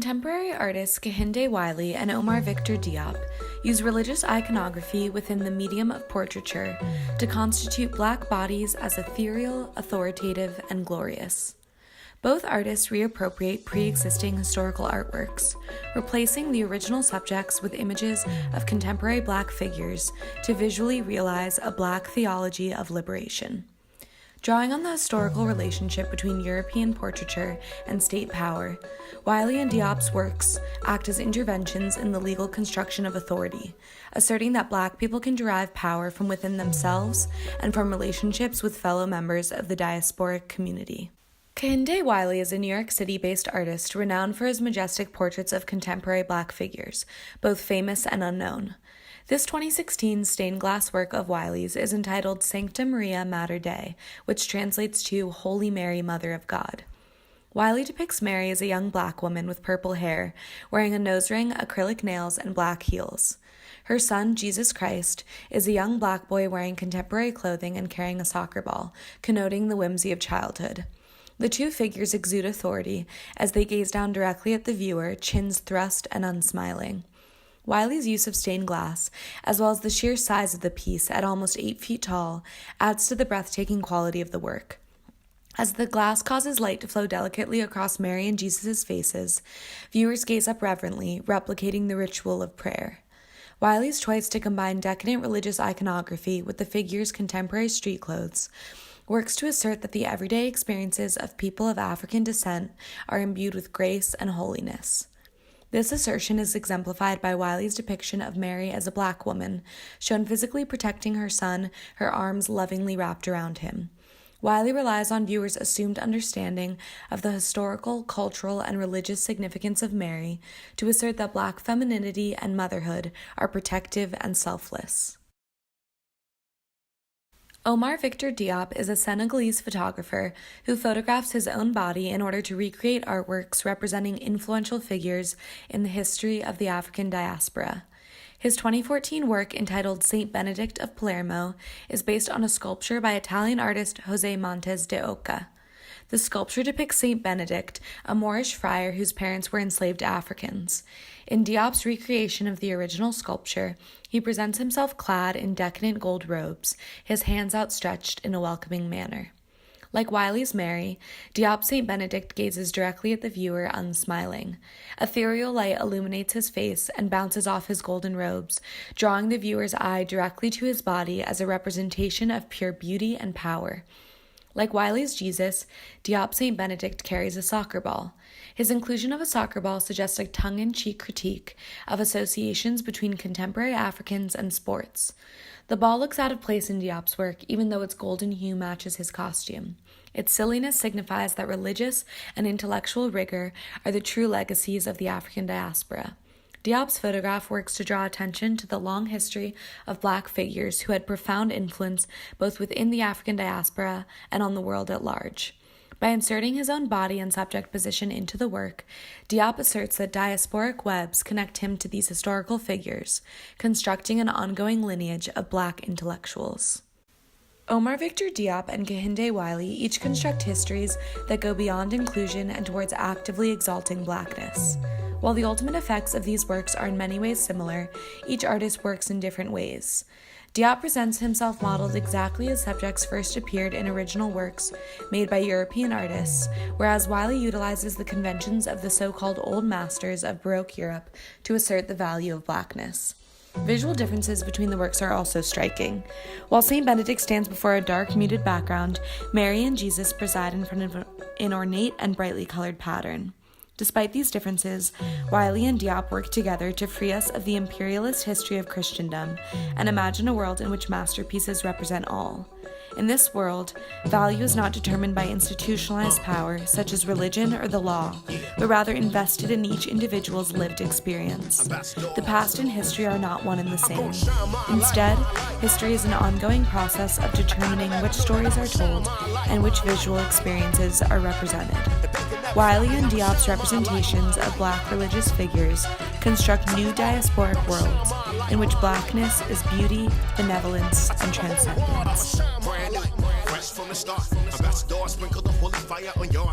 Contemporary artists Kehinde Wiley and Omar Diop use religious iconography within the medium of portraiture to constitute Black bodies as ethereal, authoritative, and glorious. Both artists reappropriate pre-existing historical artworks, replacing the original subjects with images of contemporary Black figures to visually realize a Black theology of liberation. Drawing on the historical relationship between European portraiture and state power, Wiley and Diop's works act as interventions in the legal construction of authority, asserting that Black people can derive power from within themselves and from relationships with fellow members of the diasporic community. Kehinde Wiley is a New York City-based artist renowned for his majestic portraits of contemporary Black figures, both famous and unknown. This 2016 stained glass work of Wiley's is entitled Sancta Maria Mater Dei, which translates to Holy Mary, Mother of God. Wiley depicts Mary as a young Black woman with purple hair, wearing a nose ring, acrylic nails, and black heels. Her son, Jesus Christ, is a young Black boy wearing contemporary clothing and carrying a soccer ball, connoting the whimsy of childhood. The two figures exude authority as they gaze down directly at the viewer, chins thrust and unsmiling. Wiley's use of stained glass, as well as the sheer size of the piece at almost 8 feet tall, adds to the breathtaking quality of the work. As the glass causes light to flow delicately across Mary and Jesus' faces, viewers gaze up reverently, replicating the ritual of prayer. Wiley's choice to combine decadent religious iconography with the figure's contemporary street clothes works to assert that the everyday experiences of people of African descent are imbued with grace and holiness. This assertion is exemplified by Wiley's depiction of Mary as a Black woman, shown physically protecting her son, her arms lovingly wrapped around him. Wiley relies on viewers' assumed understanding of the historical, cultural, and religious significance of Mary to assert that Black femininity and motherhood are protective and selfless. Omar Diop is a Senegalese photographer who photographs his own body in order to recreate artworks representing influential figures in the history of the African diaspora. His 2014 work entitled Saint Benedict of Palermo is based on a sculpture by Italian artist José Montes de Oca. The sculpture depicts Saint Benedict, a Moorish friar whose parents were enslaved Africans. In Diop's recreation of the original sculpture, he presents himself clad in decadent gold robes, his hands outstretched in a welcoming manner. Like Wiley's Mary, Diop's Saint Benedict gazes directly at the viewer, unsmiling. Ethereal light illuminates his face and bounces off his golden robes, drawing the viewer's eye directly to his body as a representation of pure beauty and power. Like Wiley's Jesus, Diop's Saint Benedict carries a soccer ball. His inclusion of a soccer ball suggests a tongue-in-cheek critique of associations between contemporary Africans and sports. The ball looks out of place in Diop's work, even though its golden hue matches his costume. Its silliness signifies that religious and intellectual rigor are the true legacies of the African diaspora. Diop's photograph works to draw attention to the long history of Black figures who had profound influence both within the African diaspora and on the world at large. By inserting his own body and subject position into the work, Diop asserts that diasporic webs connect him to these historical figures, constructing an ongoing lineage of Black intellectuals. Omar Diop and Kehinde Wiley each construct histories that go beyond inclusion and towards actively exalting Blackness. While the ultimate effects of these works are in many ways similar, each artist works in different ways. Diop presents himself modeled exactly as subjects first appeared in original works made by European artists, whereas Wiley utilizes the conventions of the so-called Old Masters of Baroque Europe to assert the value of Blackness. Visual differences between the works are also striking. While Saint Benedict stands before a dark, muted background, Mary and Jesus preside in front of an ornate and brightly colored pattern. Despite these differences, Wiley and Diop work together to free us of the imperialist history of Christendom and imagine a world in which masterpieces represent all. In this world, value is not determined by institutionalized power, such as religion or the law, but rather invested in each individual's lived experience. The past and history are not one and the same. Instead, history is an ongoing process of determining which stories are told and which visual experiences are represented. Wiley and Diop's representations of Black religious figures construct new diasporic worlds in which Blackness is beauty, benevolence, and transcendence. Fresh from the start, ambassador, sprinkle the holy fire on your